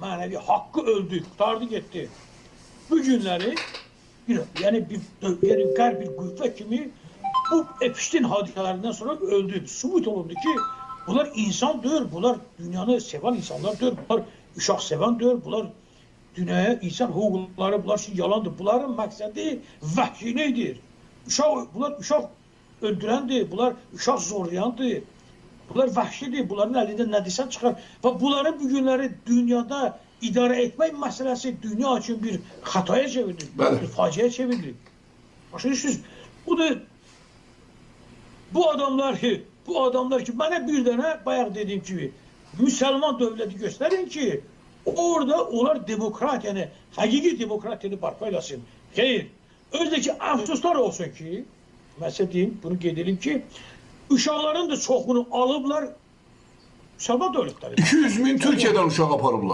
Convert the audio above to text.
manevi hakkı öldü, kurtardı gitti. Bu günleri yani qərb bir qüvvə kimi bu Epstein hadisəlerinden sonra öldü. Sübut olundu ki bunlar insandır, bunlar dünyanı seven insanlardır, bunlar uşaq sevendir, bunlar dünyaya insan hüquqları, bunlar şey yalandır. Bunların məqsədi vəhşilidir. Bunlar uşaq öldürəndir, bunlar uşaq zorlayandır. Bunlar vəhşidir, bunların əlindən nə desən çıxar. Və bunların bu günləri dünyada idarə etmək məsələsi dünya üçün bir xataya çevrilir, bir faciəyə çevrilir. Başlayırsınız, bu adamlar ki, mənə bir dənə bayaq dediyim kimi Müslüman dövləti göstərin ki, orada onlar demokratiyanı, həqiqi demokratiyanı barpa eləsin. Xeyr, özdəki əfsuslar olsun ki, məsələ deyim, bunu qeyd edelim ki, uşaqların da çoxunu alıblar Müslüman dövlətləri. 200 min Türkiye'den uşaq aparıblar.